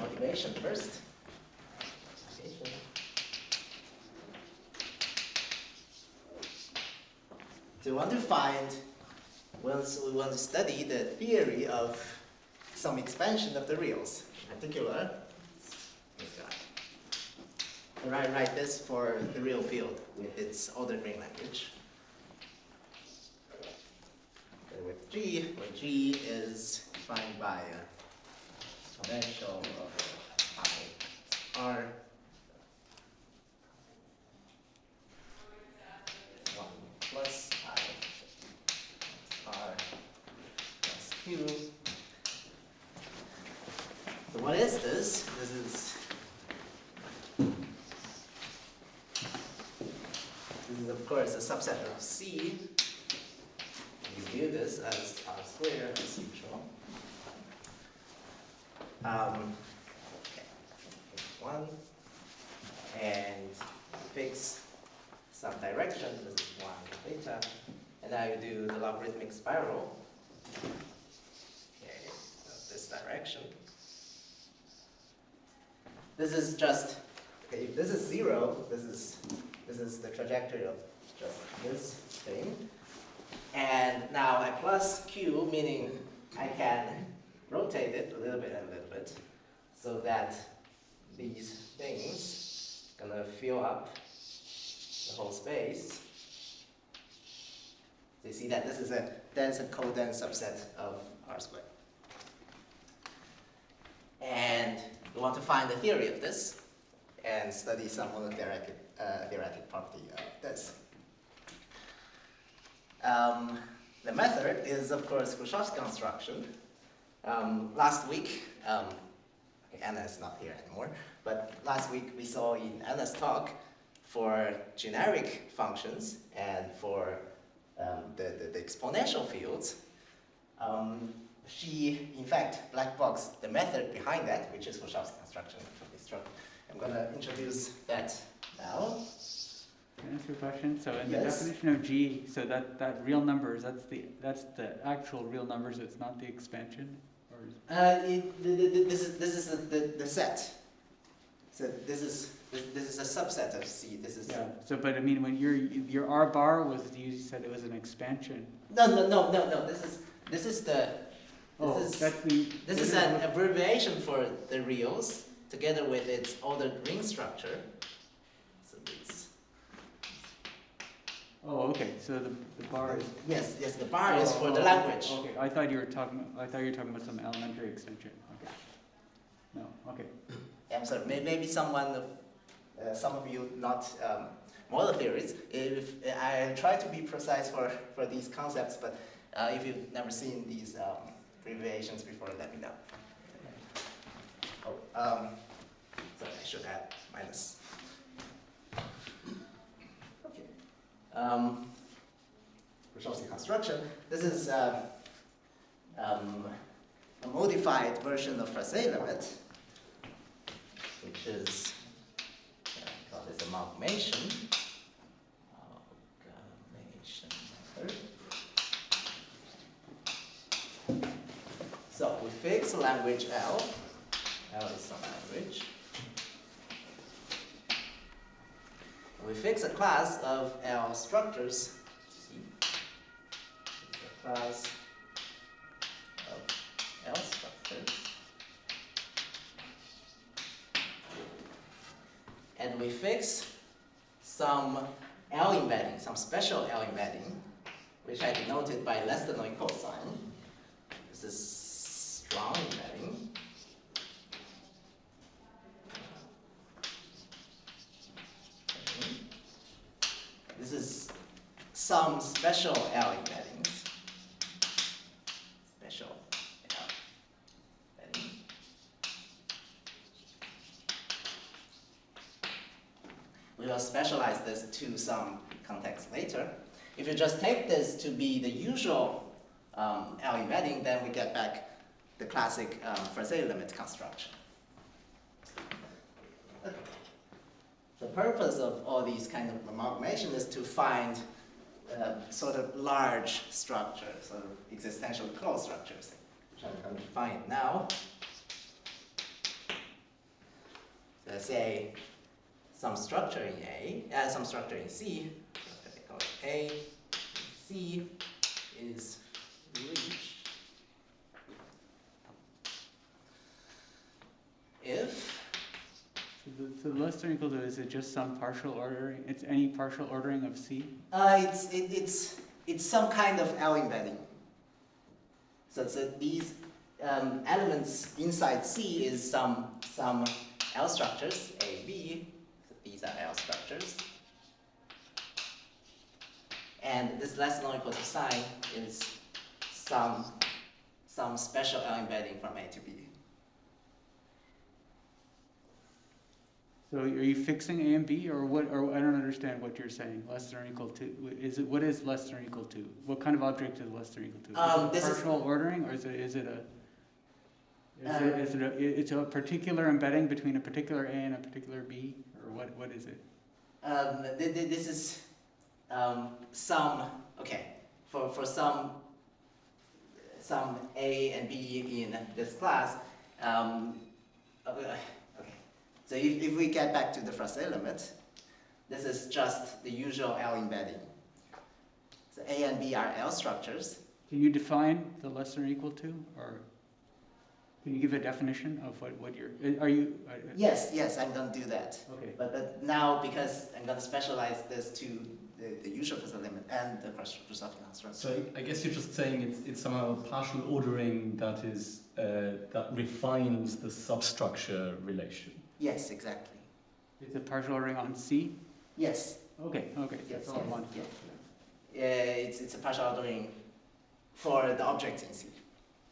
motivation first. So we want to find, we want to study the theory of some expansion of the reals. In particular, this guy. And I write this for the real field with its ordered ring language. With G, where G is defined by a potential of I R 1 plus I R plus Q. So what is this? This is of course a subset of C. You view this as R squared as usual. Okay. One. And fix some direction. This is 1 theta. And now you do the logarithmic spiral. Okay, of this direction. This is just, okay, if this is 0, this is the trajectory of just this thing. And now I plus Q, meaning I can rotate it a little bit, so that these things are going to fill up the whole space. So you see that this is a dense and co-dense subset of R squared. And we want to find the theory of this and study some of the theoretic property of this. The method is, of course, Hrushovski construction. Last week, Anna is not here anymore, but last week we saw in Anna's talk for generic functions and for the exponential fields, she, in fact, black boxed the method behind that, which is Hrushovski construction. I'm going to introduce that now. Can I ask you a question? So in Yes. the definition of G, so that real numbers, that's the actual real numbers, it's not the expansion? Or this is the set. So this is a subset of C. This is yeah. So but I mean when your R bar was, you said it was an expansion. No. This is an abbreviation for the reals together with its ordered ring structure. So it's okay. So the bar is yes. The bar is for the language. Okay. I thought you were talking about some elementary extension. Okay. No. Okay. I'm sorry. Maybe some of you not model theorists. If I try to be precise for these concepts, but if you've never seen these abbreviations before, let me know. Sorry, I should add minus. Okay. Hrushovski construction. This is a modified version of Frazee limit, which is called this amalgamation. Method. So we fix language L. L is some language. We fix a class of L structures. See, it's a class of L structures. And we fix some L embedding, some special L embedding, which I denoted by less than or equal sign. This is strong embedding. This is some special L embeddings. Special L embedding. We will specialize this to some context later. If you just take this to be the usual L embedding, then we get back the classic Frazee limit construction. The purpose of all these kind of amalgamation is to find sort of large structures, sort of existentially closed structures, which I'm going to find now. So let's say some structure in A, some structure in C, let's call it A, C is reached if So less than or equal to, is it just some partial ordering? It's any partial ordering of C? it's some kind of L embedding. So these elements inside C is some L structures, A, B. So these are L structures. And this less than or equal to sign is some special L embedding from A to B. So are you fixing A and B, or what? Or I don't understand what you're saying. Less than or equal to? Is it, what is less than or equal to? What kind of object is less than or equal to? Is it partial ordering, or is it it's a particular embedding between a particular A and a particular B, or what is it? This is some, okay, for some A and B in this class. Okay. So if we get back to the first element, this is just the usual L embedding. So A and B are L structures. Can you define the less than or equal to, or can you give a definition of what you're? Are you? Yes, I'm going to do that. Okay. But now, because I'm going to specialize this to the usual first element and the Hrushovski construct. So I guess you're just saying it's somehow partial ordering that is that refines the substructure relation. Yes, exactly. It's a partial ordering on C? Yes. Okay. Yes, That's all I want. Yes. It's a partial ordering for the objects in C.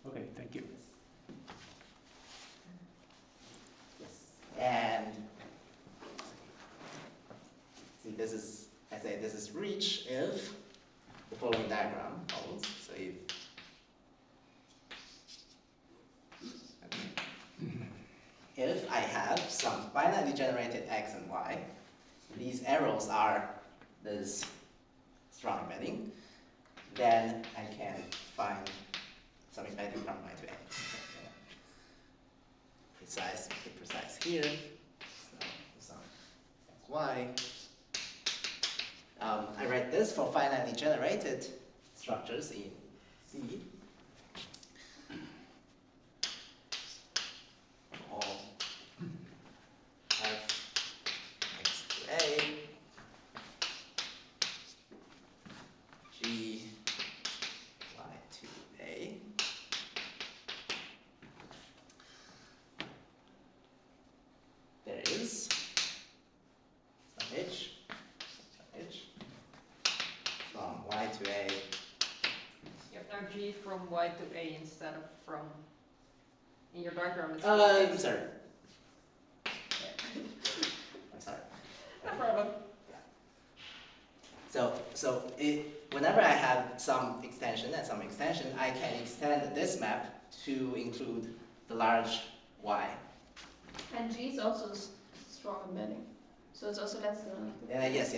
Okay, thank you. Yes. And see, this is, I say this is reach if the following diagram holds. So if I have some finitely generated x and y, these arrows are this strong embedding, then I can find some embedding from y to a. Be precise here. So some y. I write this for finitely generated structures in C. All f x to a, g y to a. There is some h from y to a. You have now g from y to a instead of from. In your diagram, it's I'm sorry. I'm sorry. no problem. So whenever I have some extension and some extension, I can extend this map to include the large y. And G is also strong embedding. So it's also less than. Yes.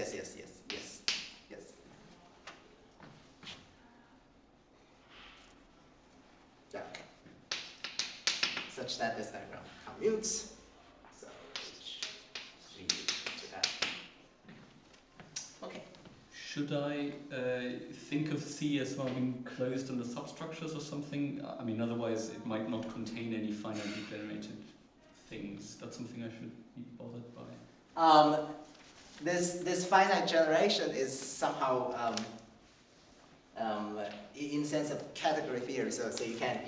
Yeah, okay. Such that this diagram commutes. So G to F. Okay. Should I think of C as well being closed under substructures or something? I mean, otherwise it might not contain any finitely generated things. That's something I should be bothered by. This finite generation is somehow in sense of category theory. So you can.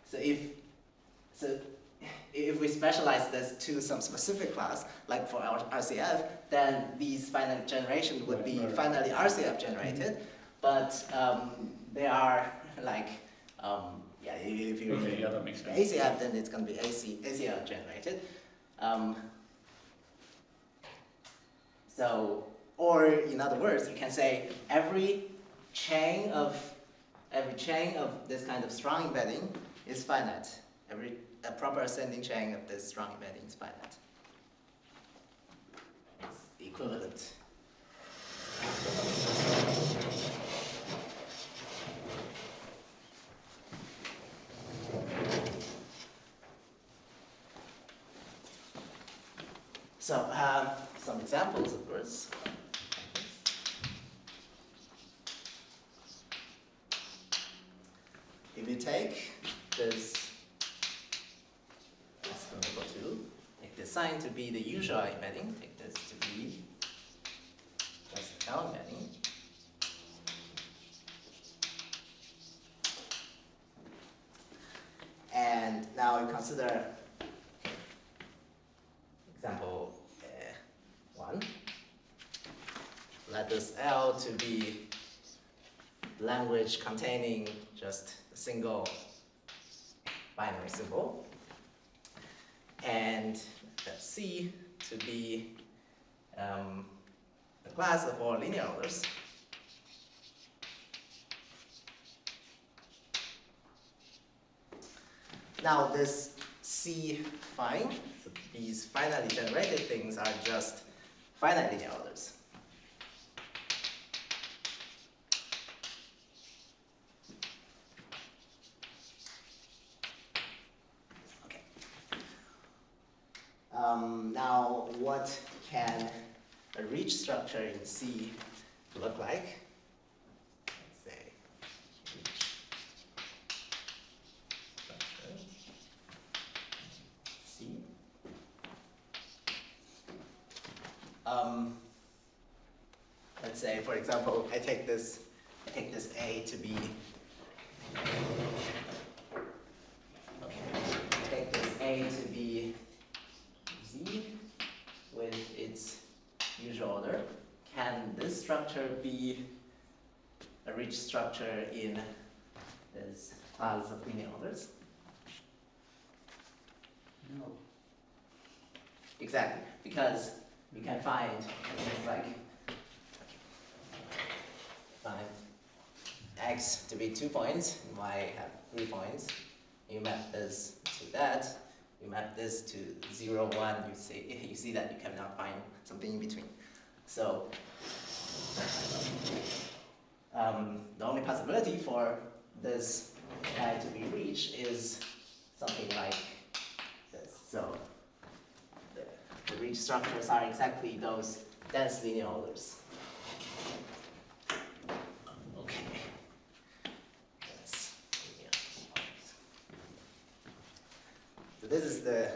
So if we specialize this to some specific class, like for our RCF, then these finite generation would be finitely RCF generated, but they are like, if you that makes sense. ACF, then it's going to be ACL generated. Or in other words, you can say every chain of this kind of strong embedding is finite. A proper ascending chain of this strong embedding is finite. It's equivalent. So some examples, of course. If you take this less than or equal to, take this sign to be the usual embedding, take this to be just L embedding. And now you consider example 1. Let this L to be language containing just a single binary symbol, and let C to be a class of all linear orders. Now this C fine, so these finitely generated things are just finite linear orders. Okay. Now what can a reach structure in C look like? Let's say reach structure C. Let's say, for example, I take this A to be, take this A to be Z with its usual order. Can this structure be a reach structure in this class of linear orders? No. Exactly, because you can find things like X to be 2 points, and Y have 3 points. You map this to that. You map this to 0, 1. You see that you cannot find something in between. So the only possibility for this guy to be reached is something like this. So the reach structures are exactly those dense linear orders. Okay. Dense linear orders. So this is the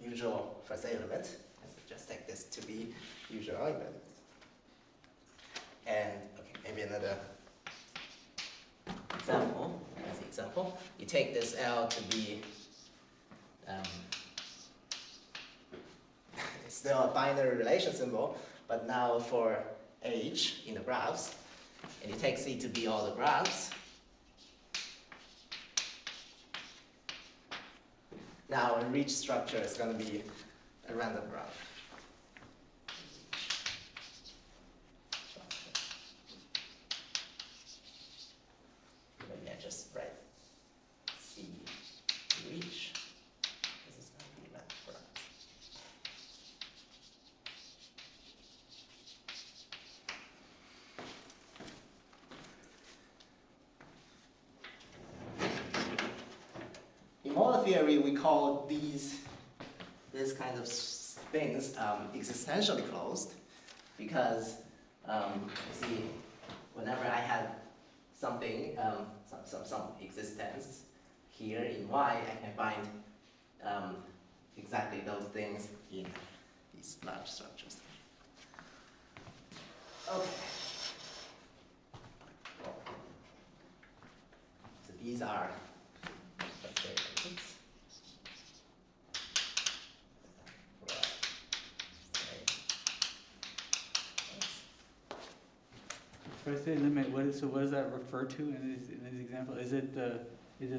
usual first element. Let's just take this to be usual element. And okay, maybe another example. As an example, you take this L to be it's still a binary relation symbol, but now for H in the graphs, and you take C to be all the graphs. Now a reach structure is going to be a random graph. Maybe I just write C reach. This is going to be random graph. In model theory, we call this kind of things existentially closed, because see, whenever I have something, some existence here in Y, I can find exactly those things in these large structures. Okay. So these are First day limit. What does that refer to in this example? Is it the you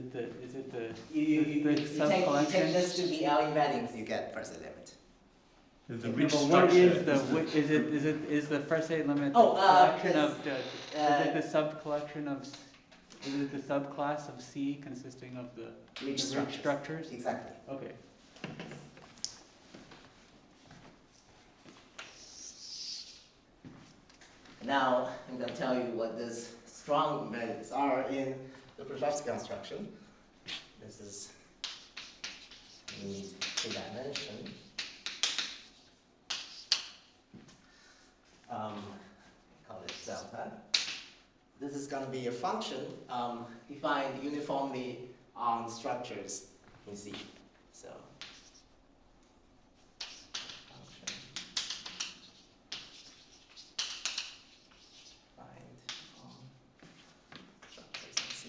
subcollection? take this to be L embeddings, you get first day limit. The reach But structure is the first day limit collection of is it the subcollection of is it the subclass of C consisting of the reach structures? Exactly. Okay. Now I'm going to tell you what these strong embeddings are in the Hrushovski construction. This is need 2 dimension. call it delta. This is going to be a function defined uniformly on structures in C. So function defined on structures in C.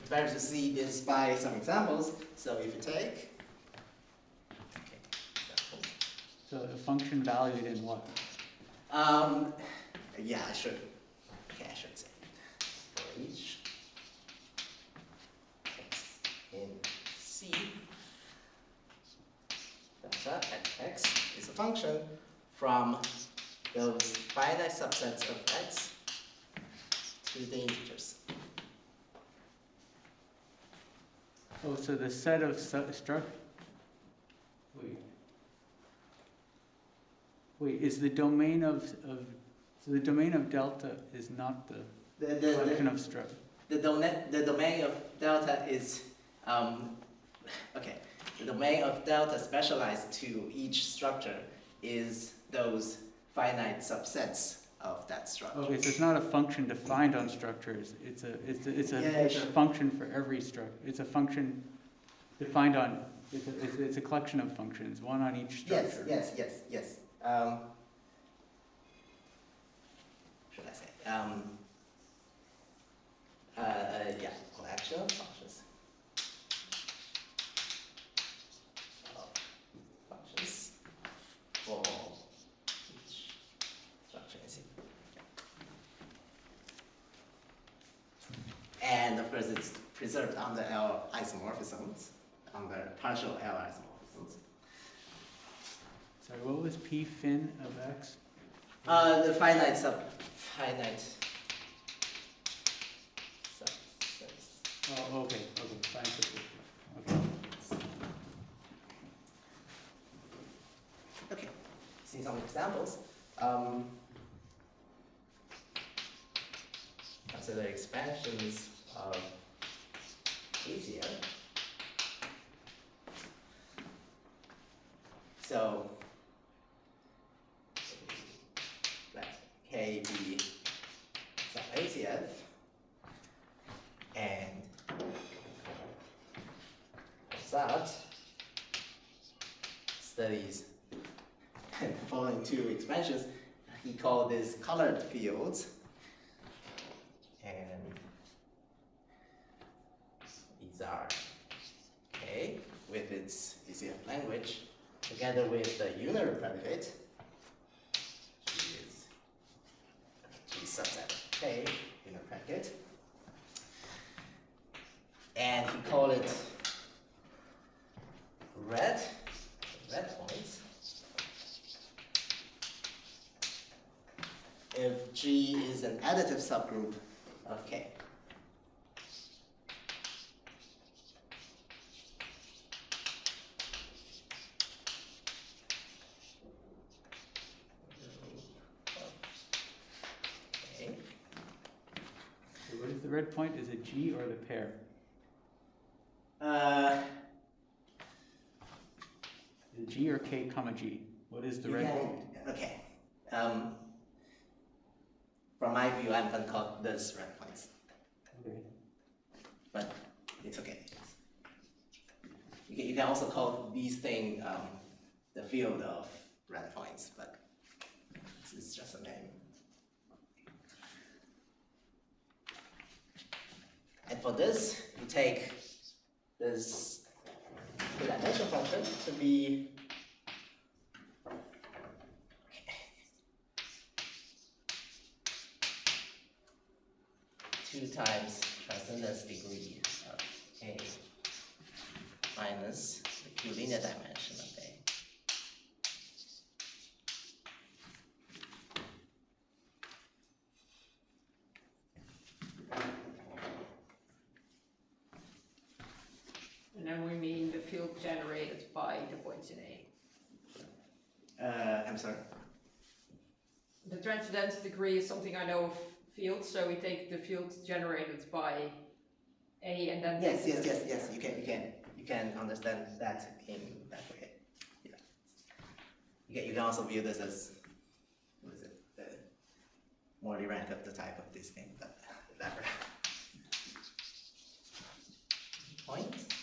Better to see this by some examples. So if you take examples. So a function valued in what? Yeah, I should say for each x in C, delta at x is a function from those finite subsets of x to the integers. Oh, so the set of Wait, is the domain of so the domain of delta is not the collection of struct. The domain of delta is okay. The domain of delta specialized to each structure is those finite subsets of that structure. Okay, so it's not a function defined on structures. It's a function for every structure. It's a function defined on. It's a collection of functions, one on each structure. Yes. Should I say? Yeah, collection of functions. Functions for each structure in C. And of course, it's preserved under L isomorphisms, under partial L isomorphisms. Sorry, what was P fin of X? The finite subsets. Oh, okay, fine. Okay. Okay, see some examples. Consider expansions of easier. So let K be some ACF and Hausdorff studies the following two expansions. He called these colored fields, and these are K with its ECF language together with the unary predicate, which is G subset of K, unary predicate. And he called it red points. If G is an additive subgroup of K. Okay. So what is the red point? Is it G or the pair? G or K comma G? What is the red point? Okay. From my view, I'm going to call this red points. Okay. But it's okay. You can also call these things the field of red points, but it's just a name. And for this, you take this dimension function to be 2 times transcendence degree of A minus the q-linear dimension of A. And then we mean the field generated by the points in A. I'm sorry? The transcendence degree is something I know of fields, so we take the field generated by A and then yes. You can understand that in that way. Yeah. You can also view this as, what is it, the Morley rank of the type of this thing, but whatever. Point.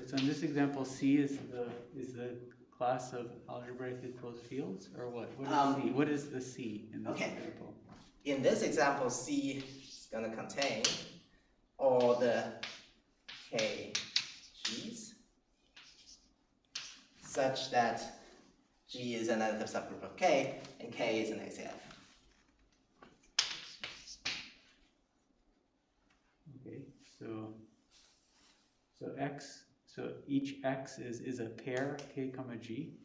So in this example, C is the class of algebraically closed fields, or what? What is C? What is the C in this example? In this example, C is going to contain all the K G's such that G is an additive subgroup of K and K is an ACF. Okay, so X, so each X is a pair K comma G.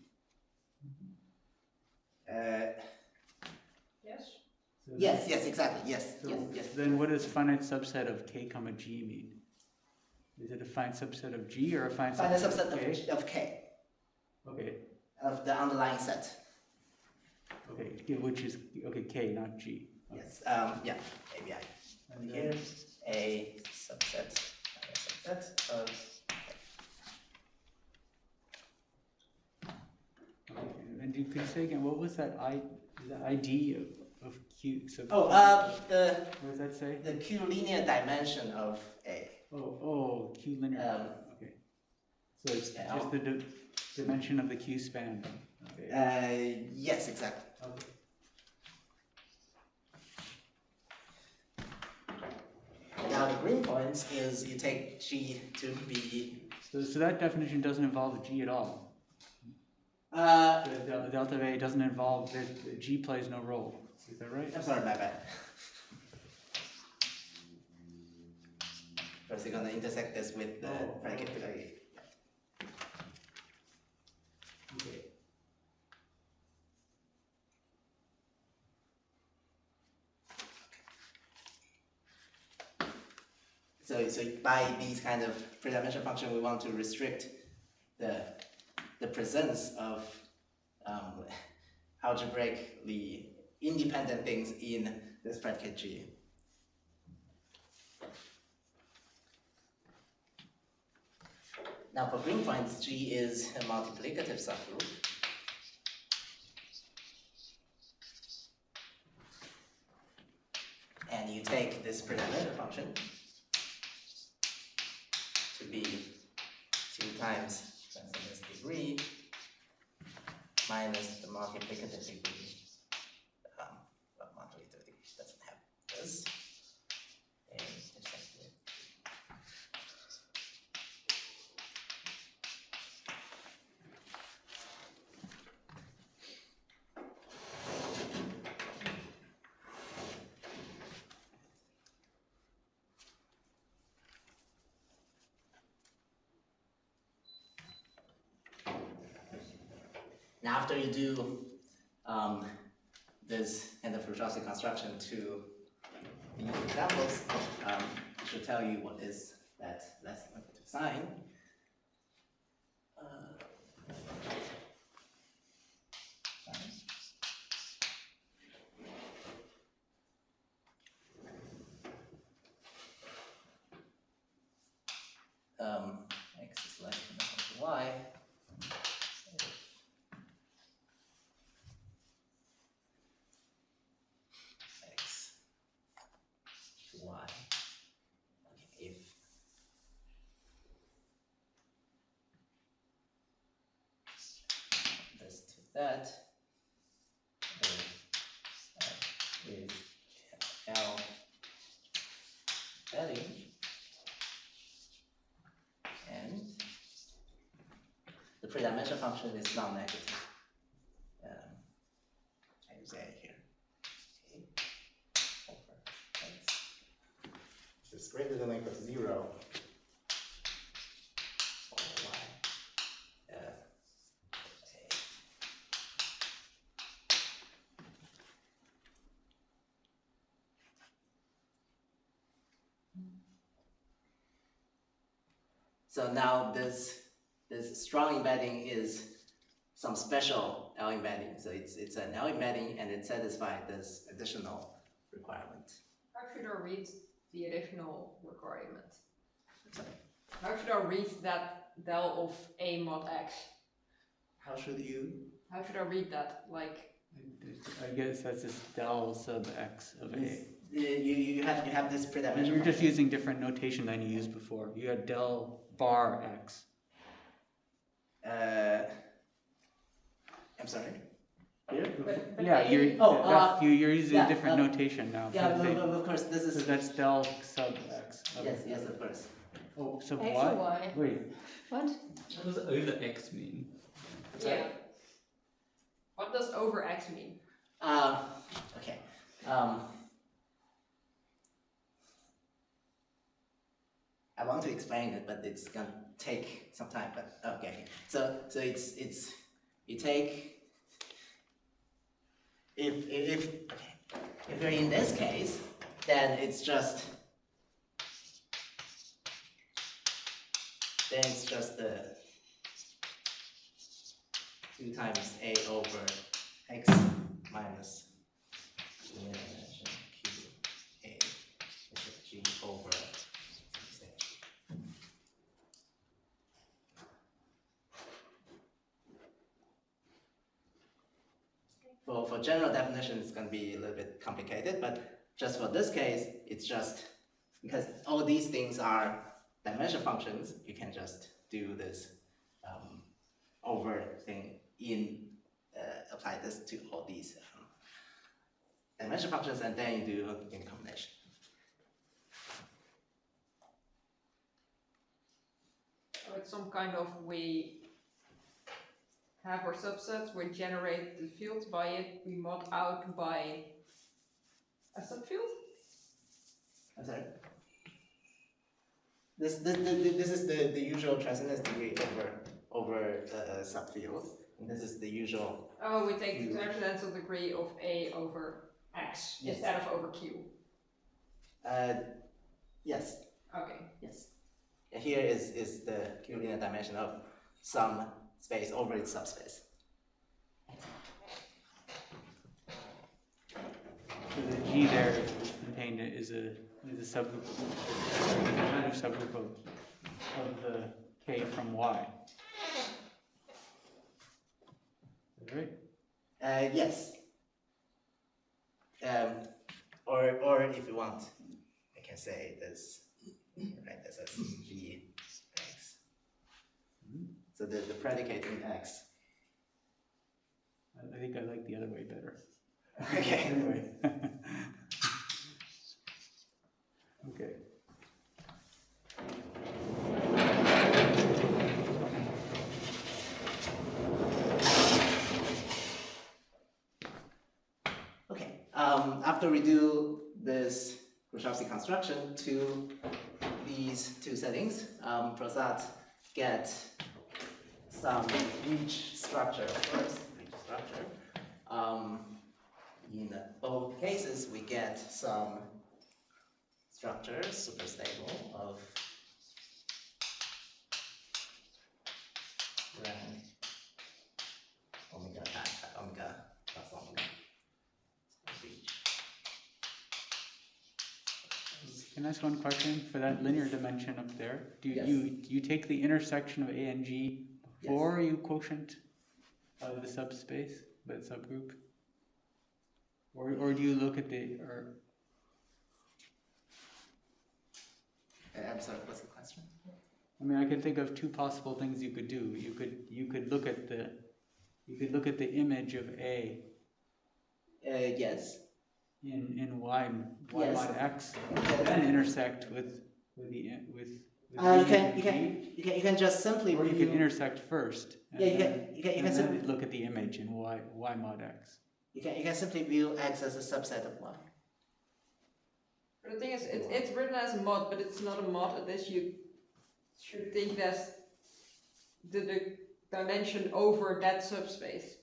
Yes. So Yes, exactly. Yes, so yes. Then what does finite subset of K comma G mean? Is it a finite subset of G or a finite subset of K? Of K. Okay. Of the underlying set. Okay, yeah, which is K, not G. Okay. Yes. Yeah. ABI. And here, a subset of. Okay, and could you say again, what was that the ID of Q? So what does that say? The Q linear dimension of A. Oh, Q linear. Okay. So it's just the dimension of the Q span. Okay. Yes, exactly. Okay. Now the green points is you take G to be. So that definition doesn't involve G at all. The delta of A doesn't involve that G plays no role. Is that right? I'm sorry, my bad. First, you're going to intersect this with the predicate. Okay. So by these kind of pre-dimensional function, we want to restrict the presence of algebraically independent things in this predicate G. Now for green points, G is a multiplicative subgroup. And you take this pre-dimensional function to be 2 times this degree minus the multiplicative degree. Well, multiplicative degree doesn't have this. And intersect with. Now, after you do this kind of Hrushovski construction to these examples, it should tell you what is that less than equal to sign. X is less than equal to y. X to y. If this to that, is L heading, and the pre-dimensional function is non-negative. I use A here. Okay. Over X. This is greater than or equal to 0. For y. So now this strong embedding is some special L embedding. So it's an L embedding and it satisfies this additional requirement. should I read the additional requirement? Sorry. How should I read that del of A mod X? How should you? How should I read that? Like, I guess that's just del sub x of a. You have this pre-dimension. You're just using different notation than you used before. You had del bar x. I'm sorry. Here? but Yeah, A, you're using a different notation now. Yeah, of course. This is. So that's del sub x. Yes, of course. Oh, sub X y? or y? Wait. What? What does over x mean? yeah. What does over X mean? Okay. I want to explain it, but it's gonna take some time. But okay. So it's you take if you're in this case, then it's just the 2 times a over x minus linear dimension q a is g over for general definition, it's going to be a little bit complicated, but just for this case, it's just because all these things are dimension functions, you can just do this over thing apply this to all these dimension functions, and then you do in combination. So it's some kind of we have our subsets, we generate the fields by it, we mod out by a subfield? I'm sorry. This is the usual transcendence degree over the subfield. And this is the usual. Oh, we take the transcendental degree of A over X instead of over Q. Yes. Okay. Yes. And here is the Q linear dimension of some space over its subspace. So the G there contained is a subgroup, another subgroup of the K from Y. Is that right? Yes. Or if you want, I can say this, right, this as G X. So the predicate in X. I think I like the other way better. Okay. Anyway. Okay. Okay. After we do this Hrushovski construction to these two settings, Prasad get some reach structure first. Reach structure. In both cases, we get some structure super stable of rank omega omega plus omega. Can I ask one question for that linear dimension up there? Do Yes. you take the intersection of A and G before you quotient the subspace, the subgroup, or do you look at the I'm sorry, what's the question? I mean, I can think of two possible things you could do. You could look at the image of A. Yes. In y Yes. mod x, Yes. and intersect with the you can just simply or you can intersect first. And yeah, you can then simply look at the image in y mod x. You can simply view X as a subset of Y. But the thing is, it's written as a mod, but it's not a mod, unless you should think that's the dimension over that subspace.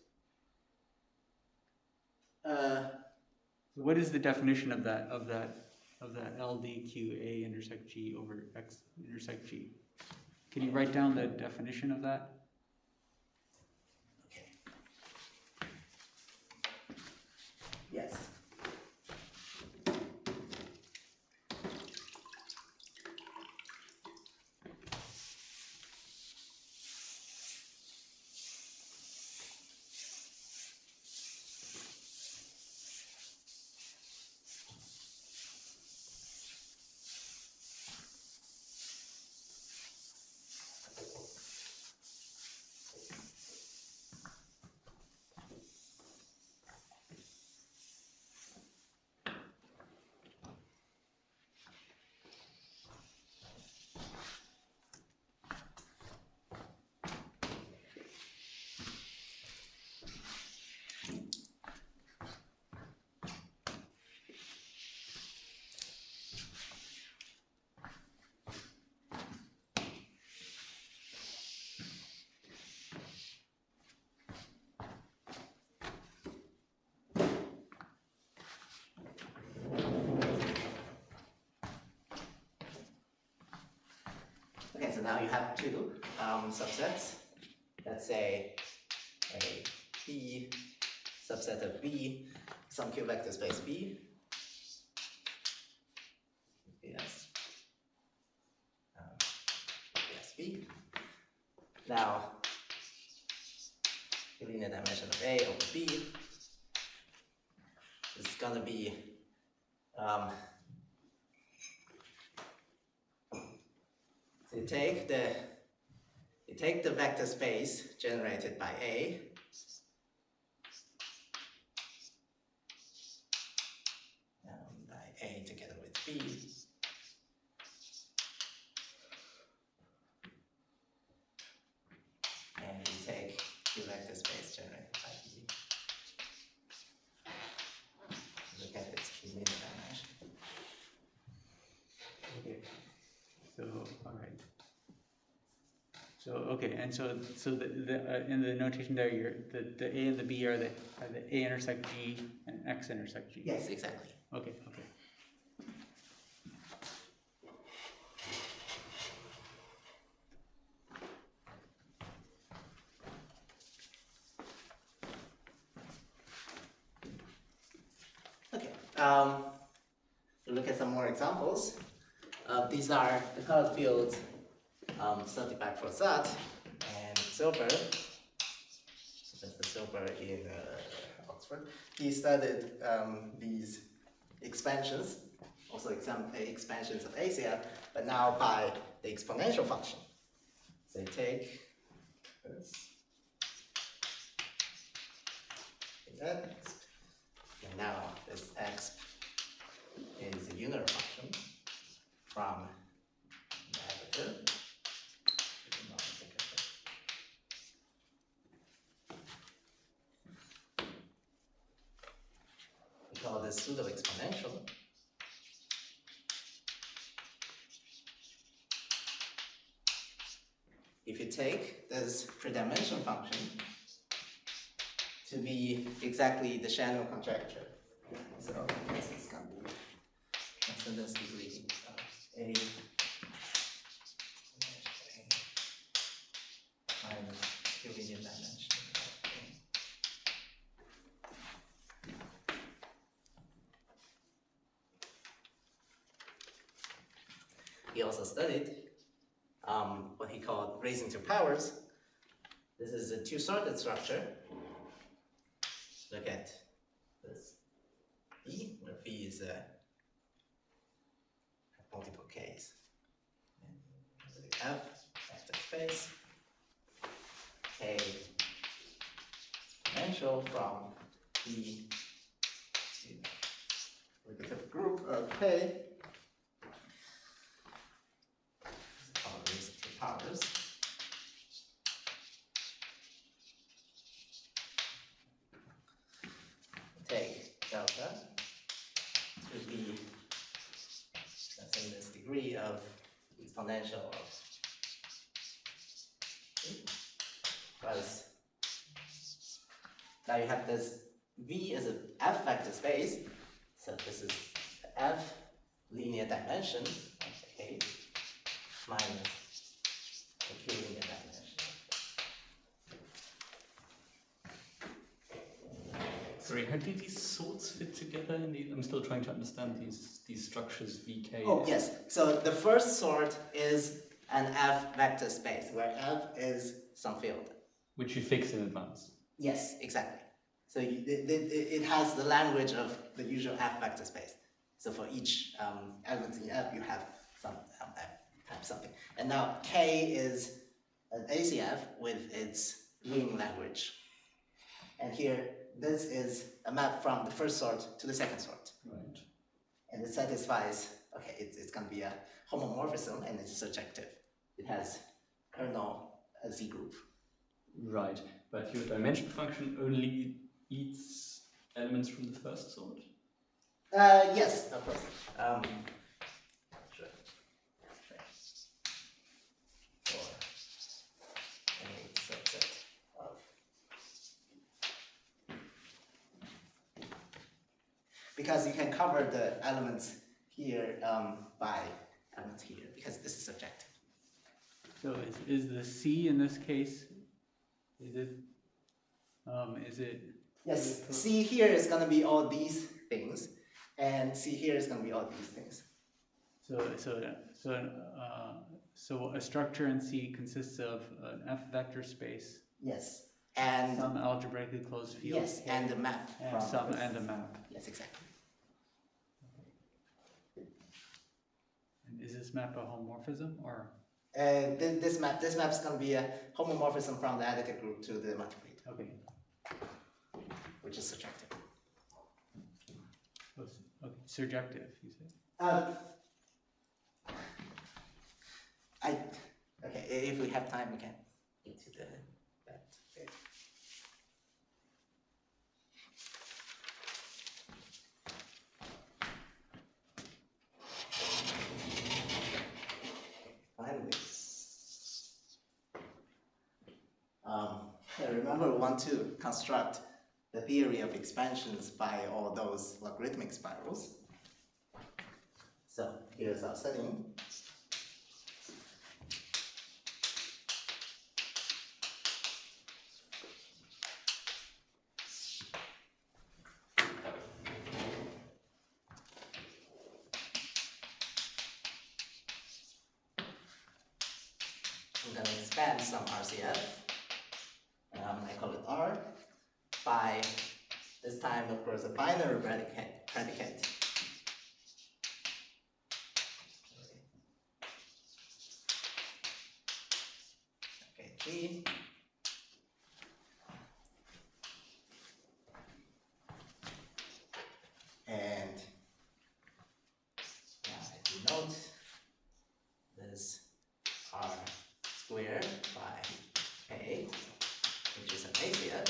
What is the definition of that LDQA intersect G over X intersect G? Can you write down the definition of that? Okay. Yes. now you have two subsets. Let's say a B subset of B, some Q vector space B. Yes. Yes, B. Now, the linear dimension of A over B is going to be so you take the vector space generated by A by A together with B, and you take the vector space generated by B. Look at its linear dimension. Okay. So, all right. So, okay, and so in the notation there, the A and the B are the A intersect G and X intersect G. Yes, exactly. Okay. Okay. We'll look at some more examples. These are the colored fields certified for Zat and Silber. That's the Silber in Oxford. He studied these expansions, also expansions of ACF, but now by the exponential function. So you take this, and now this x is a unitary function from negative. We call this pseudo exponential. If you take this three-dimensional function to be exactly the Shannon conjecture, so this is going to be Maxwell's degree of A minus the linear dimension of A. He also studied what he called raising to powers. This is a two-sorted structure. Look at this B, where B is multiple Ks. And F, vector space, K exponential from B to negative group of K. Raised to powers. Take delta to be, let's say, this degree of exponential of plus. Now you have this V as a F vector space, so this is F linear dimension of A minus the Q linear dimension. Sorry, how do these sorts fit together? I'm still trying to understand these structures VK. Oh yes, so the first sort is an F vector space where F is some field. Which you fix in advance. Yes, exactly. So it has the language of the usual F vector space. So for each element in F, you have some F type something. And now K is an ACF with its Ring language. And here, this is a map from the first sort to the second sort. Right. And it satisfies, okay, it's going to be a homomorphism and it's surjective. It has kernel Z group. Right, but your dimension function only eats elements from the first sort? Yes, of course. Sure. For any subset of. Because you can cover the elements here by elements here, because this is subjective. So is the C in this case, is it, yes, C here is going to be all these things, and C here is going to be all these things. So a structure in C consists of an F vector space. Yes, and some algebraically closed field. Yes, and a map. And some and a map. Yes, exactly. And is this map a homomorphism or? This map is going to be a homomorphism from the additive group to the multiplicative. Okay. Which is surjective. Okay, surjective, you say? Okay, if we have time, we can get to that. Okay. Finally. Remember, we want to construct the theory of expansions by all those logarithmic spirals. So here's our setting. I'm going to expand some RCF. I call it R by this time, of course, a binary predicate. Okay, G. And now I denote this R squared by K, which is an ACF.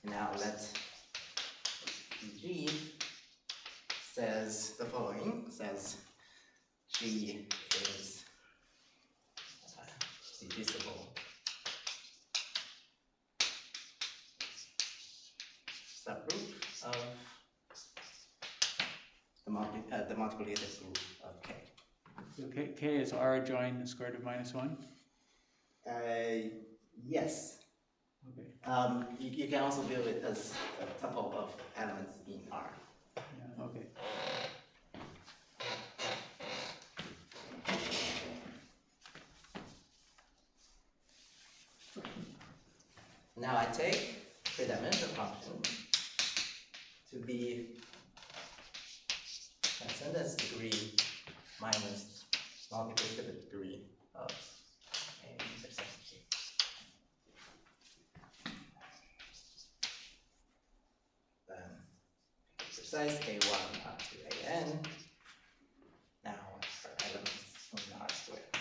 Now let G says the following, says G is divisible subgroup of the multiplicative group of K. So K is R join the square root of -1? Yes. Okay. You can also view it as a tuple of elements in R. Yeah, okay. Now I take three-dimensional function to be transcendence degree minus multiplicative degree of A intersect G. Then precise A1 up to AN. Now for elements in R squared.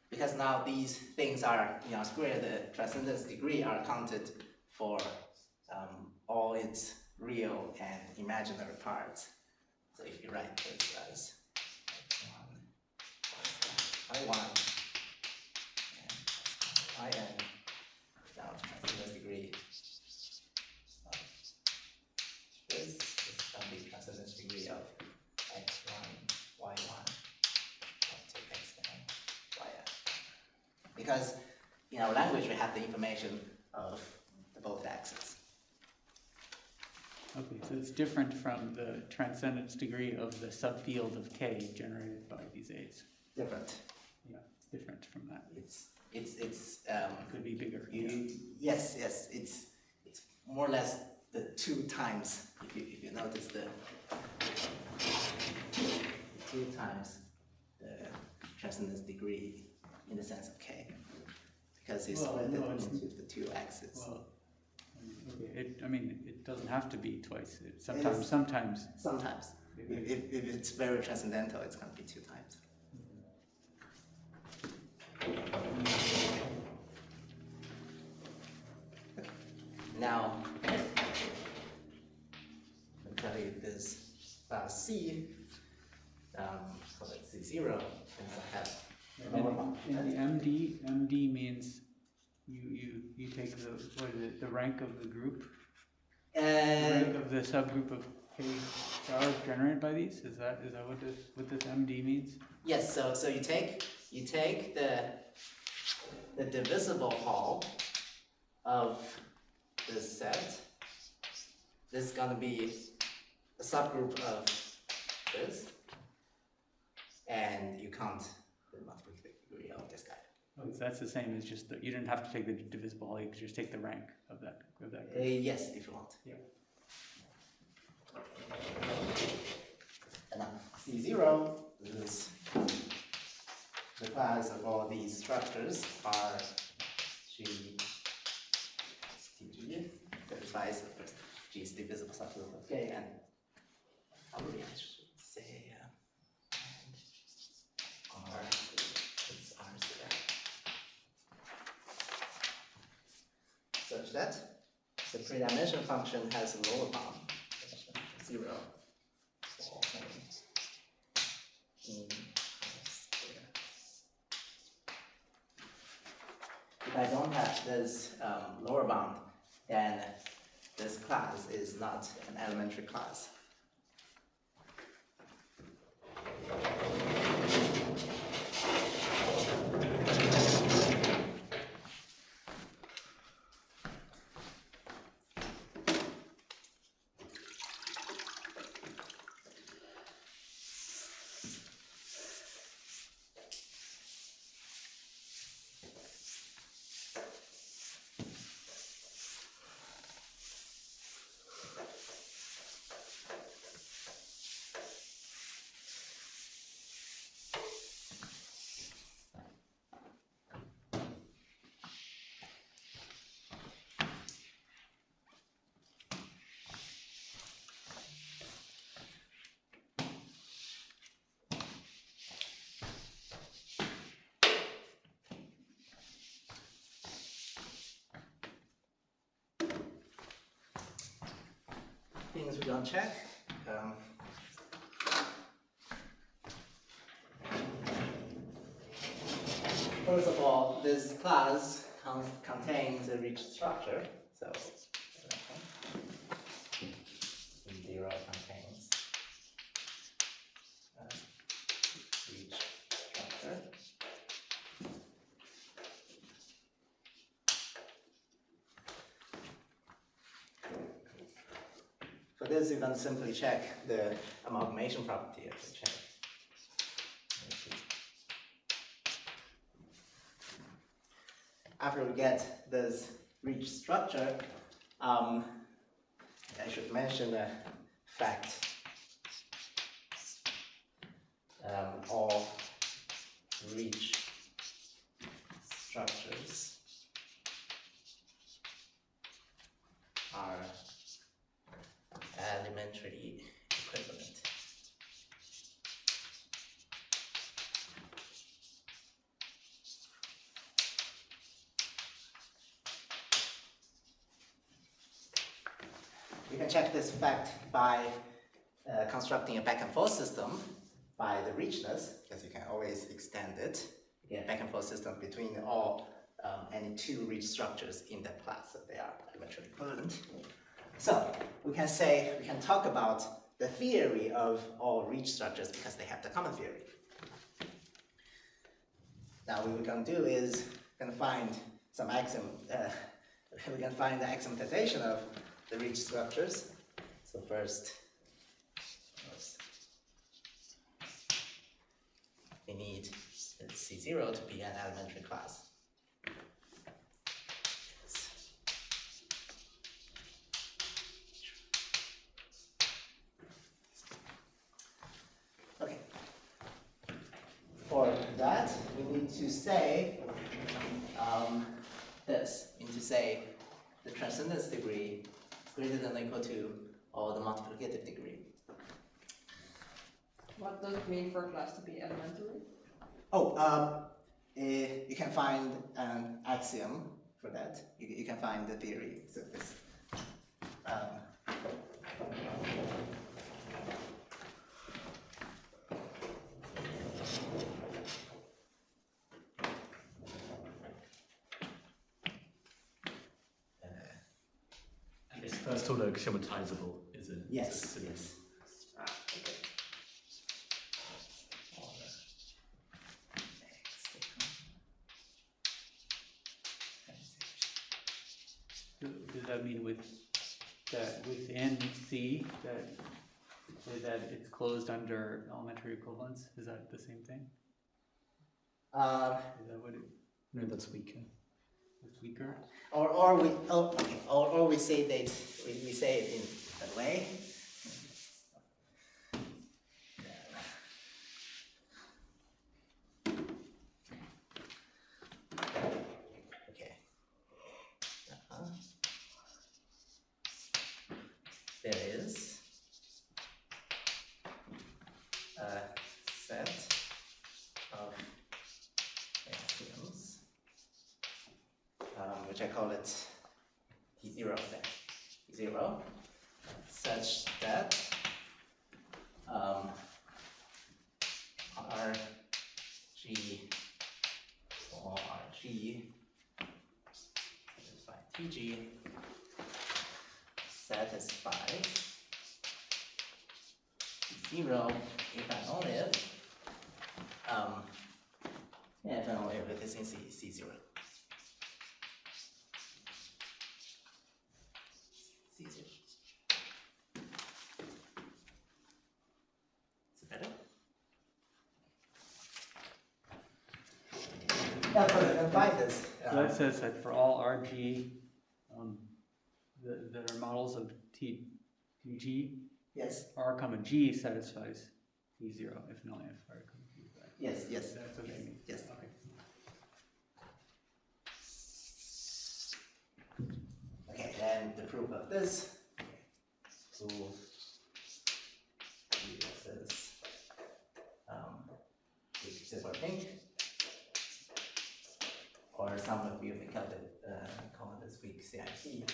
Because now these things are in R squared, the transcendence degree are counted for all its real and imaginary parts. So if you write this as x1 plus y1 and yn, now transcendence degree of this is going to be transcendence degree of x1, y1 up to xn, yn. Because in our language we have the information of the both axes. Okay, so it's different from the transcendence degree of the subfield of K generated by these A's. Different. Yeah, it's different from that. It could be bigger. Yes, it's more or less the 2 times. If you notice the 2 times the transcendence degree in the sense of K, because it's split into the 2 axes. Well, okay. It doesn't have to be twice. Sometimes. Sometimes. If it's very transcendental, it's going to be 2 times. Now, I'll tell you this C, so let's see 0, since I have in the MD means you take the rank of the group. The rank of the subgroup of K stars generated by these? Is that what this MD means? Yes. So you take the divisible hull of this set. This is gonna be a subgroup of this, and you count the multiplicative degree of this guy. Oh, so that's the same as just you didn't have to take the divisible hull. You could just take the rank of that group. Yes, if you want. Yeah. And now C0 is the class of all these structures are G satisfies the first G is divisible subgroup of K, and probably I should say R is R squared, such that the pre-dimension function has a lower bound 0 for in R squared. If I don't have this lower bound, then this class is not an elementary class. Things we don't check. First of all, this class contains a rich structure. So 0 contains a rich structure. For this, you can simply check the amalgamation property of the chain. After we get this rich structure, I should mention a fact. All rich structures are elementary equivalent. We can check this fact by constructing a back and forth system by the richness, because you can always extend it. You get a back and forth system between all any two rich structures in that class, so they are elementary equivalent. So we can talk about the theory of all rich structures because they have the common theory. Now what we're going to do is we're going to find some axiom. We can find the axiomatization of the rich structures. So first, we need C0 to be an elementary class. Okay. For that, we need to say this. We need to say the transcendence degree is greater than or equal to or the multiplicative degree. What does it mean for a class to be elementary? Oh, you can find an axiom for that. You can find the theory. So this. That's totally axiomatizable, is it? Yes, yes. Okay. Does that mean with that within C that it's closed under elementary equivalence? Is that the same thing? Is that what it? No, that's weaker. It's weaker. Or we say that we say it in that way. Okay. There is a set of axioms, which I call it T0 set. T0, such that RG or RG by TG satisfies T0 if and only if if and only if it is in C0. C0. Is it better? Yeah, but by this. So that says that for all RG that are models of TG, Yes. R comma G satisfies T0 if and only if R comma G. Right? Yes. Yes. That's what you mean. Yes. Okay. Okay, and the proof of this. So uses weak working, or some of you may call this weak CIT.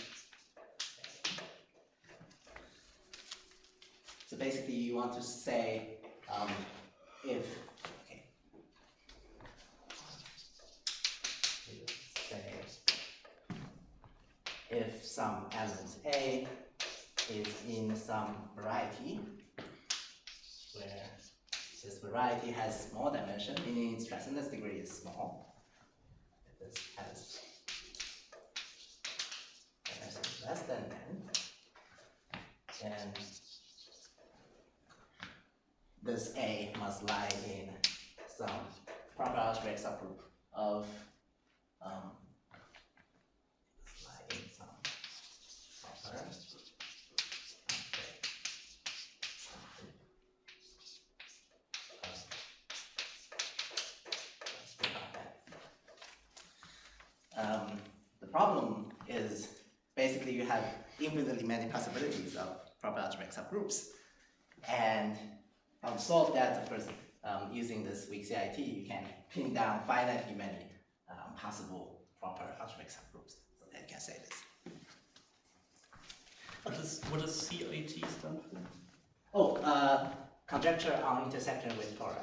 So basically, you want to say if say if some element A is in some variety where this variety has small dimension, meaning its transcendence degree is small. If this has dimension less than n, then this A must lie in some proper algebraic subgroup of lie in some proper algebraic the problem is basically you have infinitely many possibilities of proper algebraic subgroups. And to solve that, of course, using this weak CIT, you can pin down finitely many possible proper algebraic subgroups. So that you can say this. What does CIT stand for? Oh, conjecture on intersection with tori.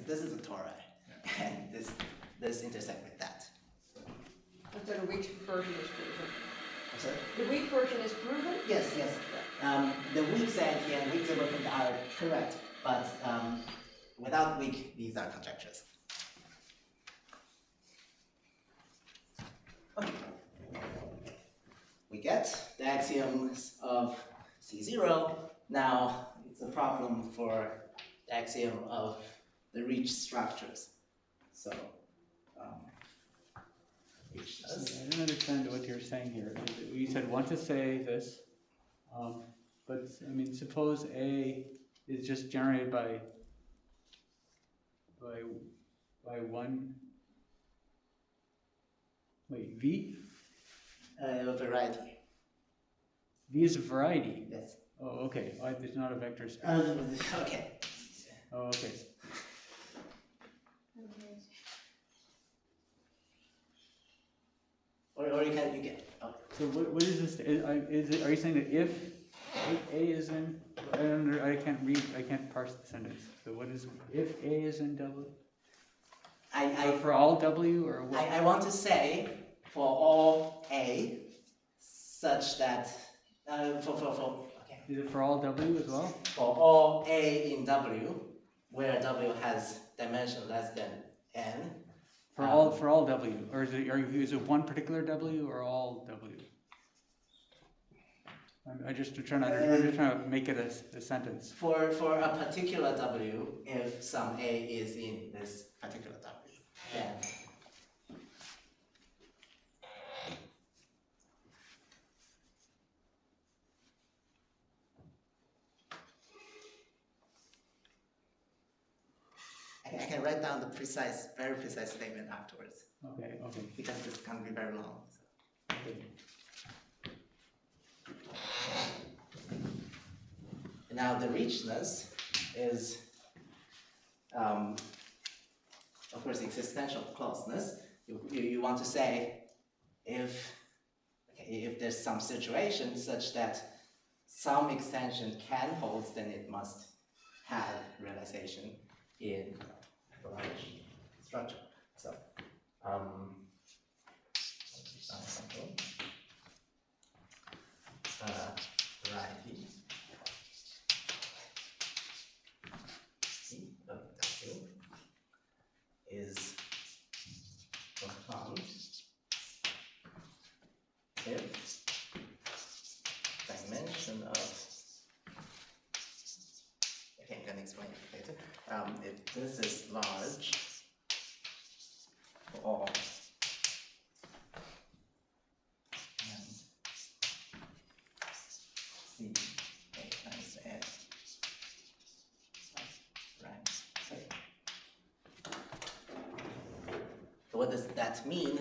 This is a tori, and this intersect with that. So the weak version is proven. I'm sorry? The weak version is proven? Yes, yes. The weak CIT and weak zero are correct, but without weak, these are conjectures. Okay. We get the axioms of C0. Now it's a problem for the axiom of the reach structures. So, reach does. I don't understand what you're saying here. You said want to say this, but I mean, suppose A is just generated by one. Wait, V? A variety. V is a variety. Yes. Oh, okay. It's not a vector space. Okay. Oh, okay. Or you can. Oh. So what is this? Are you saying that if A is in I can't read. I can't parse the sentence. So what is if A is in W? For all W or what? I want to say for all A, such that okay. Is it for all W as well? For all A in W, where W has dimension less than n. For all W, or is it one particular W or all W? I'm just trying to make it a sentence. For a particular W, if some A is in this particular W, then I can write down the very precise statement afterwards. Okay. Because it's going to be very long. So. Okay. Now the richness is, of course, existential closeness. You want to say if there's some situation such that some extension can hold, then it must have realization in the large structure. So, something. Variety of W is profound if dimension of, okay, I'm going to explain it later. If this is large for all and C A times N rank A. So what does that mean?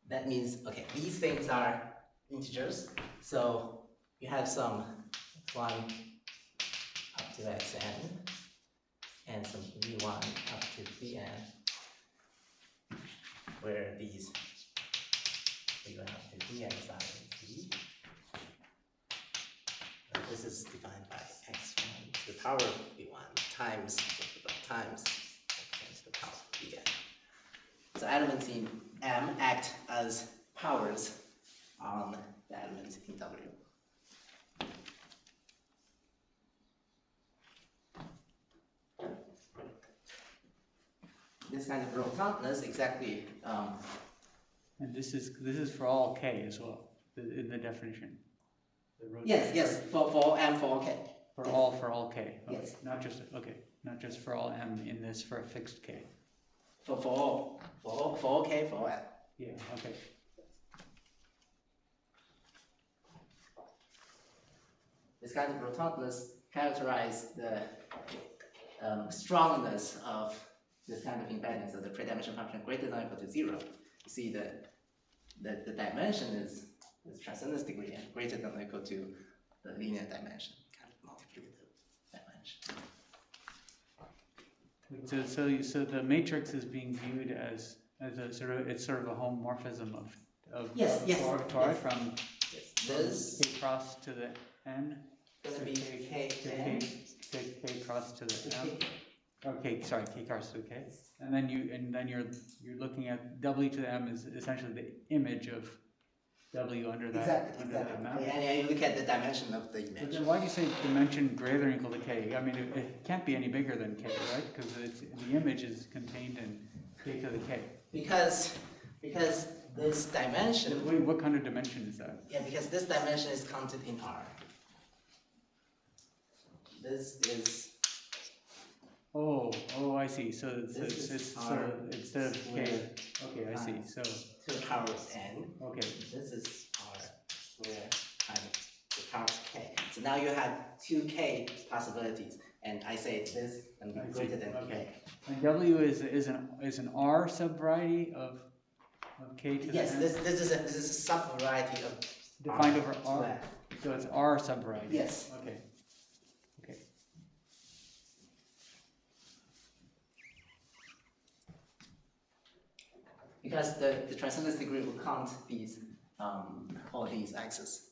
That means, okay, these things are integers, so you have some x1 up to xn and some v1 up to vn, where these v1 up to vn are in C. This is defined by x1 to the power of v1 times xn to the power of vn. So elements in M act as powers on the elements in W. This kind of rotateness exactly. And this is for all K as well in the definition. Yes, for M for all K. For yes. for all K. Okay. Yes. Not just for all M in this for a fixed K. For all K for all M. Yeah. Okay. This kind of rotateness characterizes the strongness of this kind of embedding. So the pre-dimension function greater than or equal to 0. You see the dimension is transcendence degree and greater than or equal to the linear dimension, kind of multiplicative dimension. So the matrix is being viewed as a sort of a homomorphism of yes. from this K cross to the N. Going to be K cross to the M. Okay, sorry, K cross to the K. And then you're looking at W to the M is essentially the image of W under that map. And you look at the dimension of the image. But then why do you say dimension greater than or equal to K? I mean, it can't be any bigger than K, right? Because the image is contained in K to the K. Because this dimension. Wait, what kind of dimension is that? Yeah, because this dimension is counted in R. This is. Oh, I see. So instead of K. Okay, I see. So to the power of N. Okay. This is R squared times the power of K. So now you have 2K possibilities, and I say this can be greater than K. And W is an R subvariety of K to the N? Yes, this is a subvariety of defined R over R. So it's R subvariety. Yes. Okay. Because the transcendence degree will count these all these x's.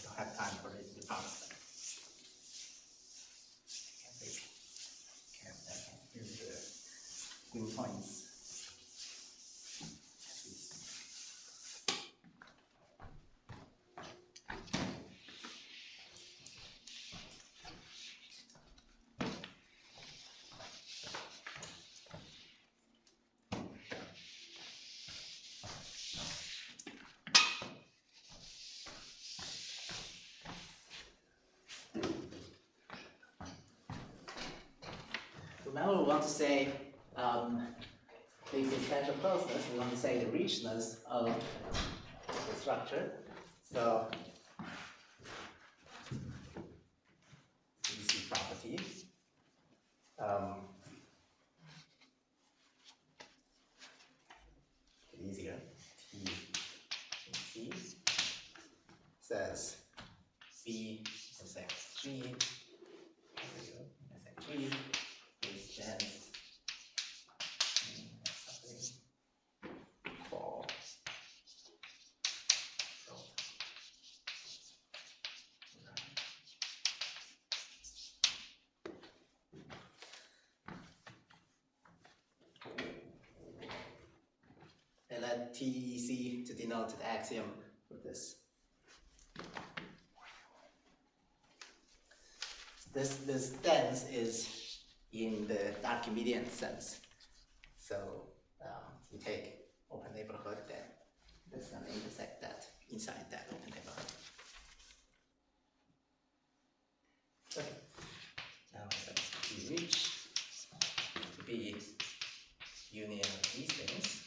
don't have time for this department. Here's the green points. Remember, we want to say the existential closeness, we want to say the richness of the structure. So, CDC property. Easier. T C says B is X3, X3 is dense for and let TEC to denote the axiom for this. This dense is in the Archimedean sense. So we take open neighborhood, then this is going to intersect that inside that open neighborhood. Okay. Now let's be rich to be union of these things.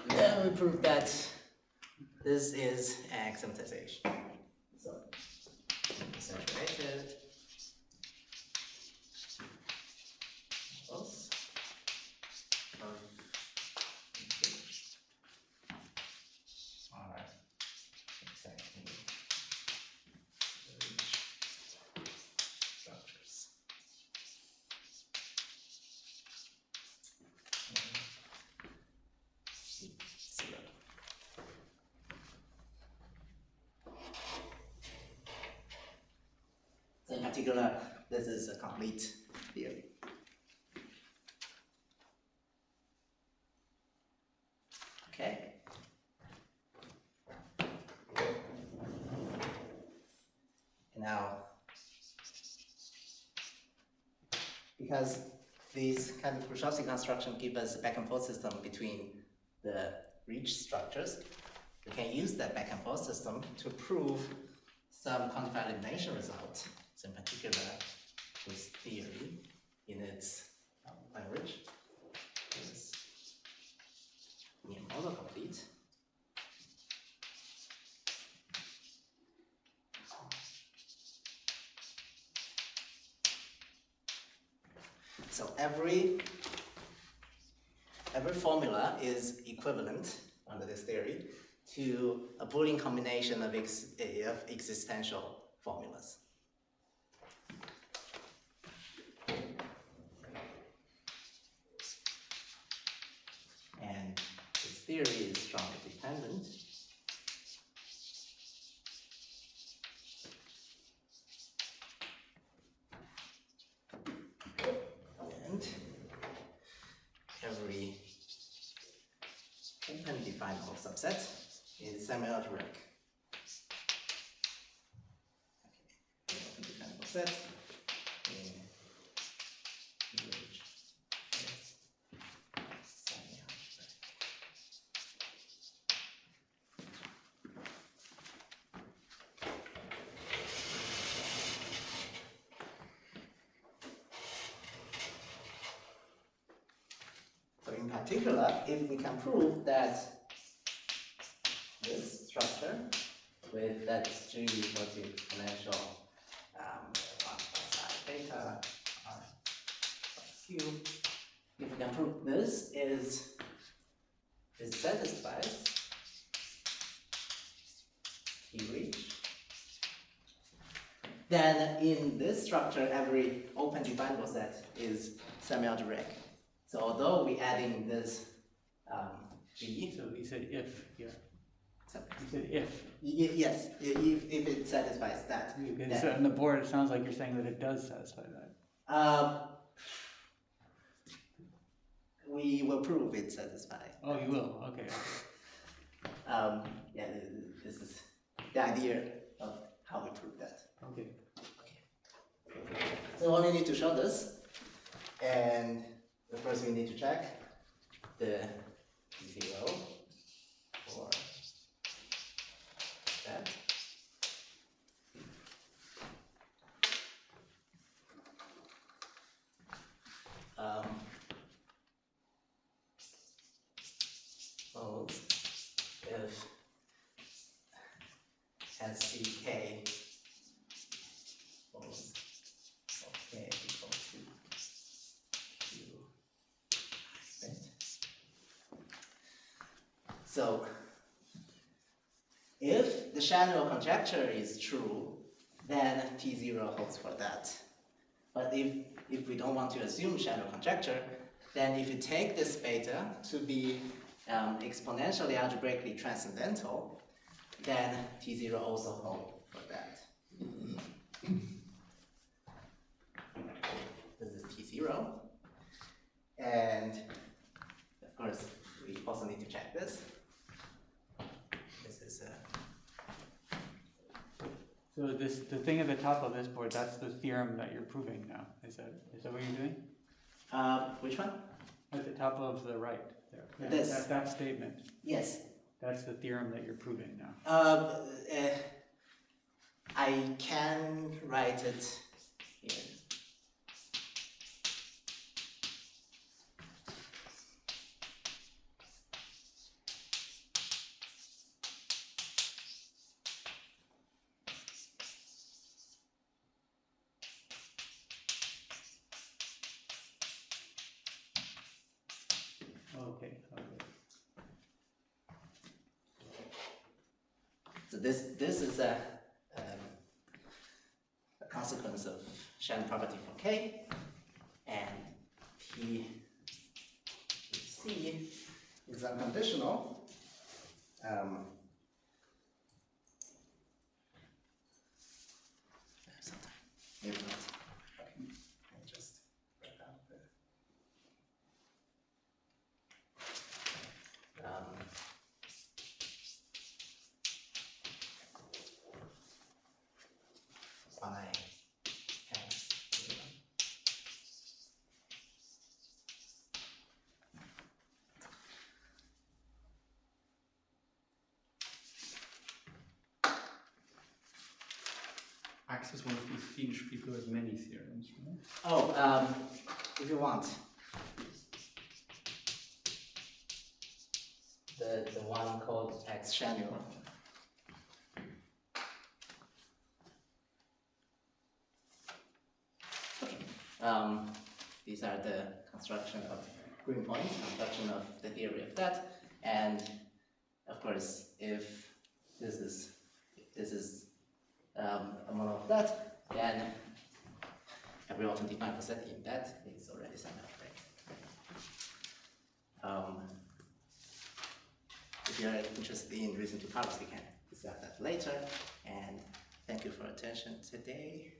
And then we prove that this is axiomatization. So saturated. In particular, this is a complete theory. Okay. Now, because these kind of Hrushovski construction give us a back and forth system between the reach structures, we can use that back and forth system to prove some quantified elimination result. So in particular, this theory in its language is near-modular complete. So every formula is equivalent under this theory to a Boolean combination of existential formulas. And this theory is strongly dependent. And every open definable subset is semi-algebraic. Okay. Open definable set in which is semi-algebraic. So in particular, if we can prove that this structure with that G equal to exponential 1 plus I theta R plus Q, if we can prove this is is satisfies T reach, then in this structure, every open definable set is semi-algebraic. So although we add in this G. So you said if, yeah. So you said if. Yes, if it satisfies that. Okay, so on the board, it sounds like you're saying that it does satisfy that. We will prove it satisfies. Oh, you will? Okay. Yeah, this is the idea of how we prove that. Okay. So we need to show this, and of course we need to check the 0 for that. If SCK holds OK equals to Q, right? So if the general conjecture is true, then T0 holds for that. But if we don't want to assume general conjecture, then if you take this beta to be exponentially algebraically transcendental, then T0 also holds for that. This is T0. And of course, we also need to check this. This is So the thing at the top of this board, that's the theorem that you're proving now. Is that what you're doing? which one? At the top of the right there. This. That statement. Yes. That's the theorem that you're proving now. I can write it here. Okay. So this is a consequence of Shannon property for K, and T is unconditional. Maybe not. Okay. I just write out the by X. Ax is one of these Finnish people who has many theorems, right? Oh, if you want. The one called X Channel. Okay. These are the construction of green points, construction of the theory of that, and of course, if this is a model of that, then every often defined set in that is already semi-algebraic. If you are interested in reason to powers, we can discuss that later. And thank you for attention today.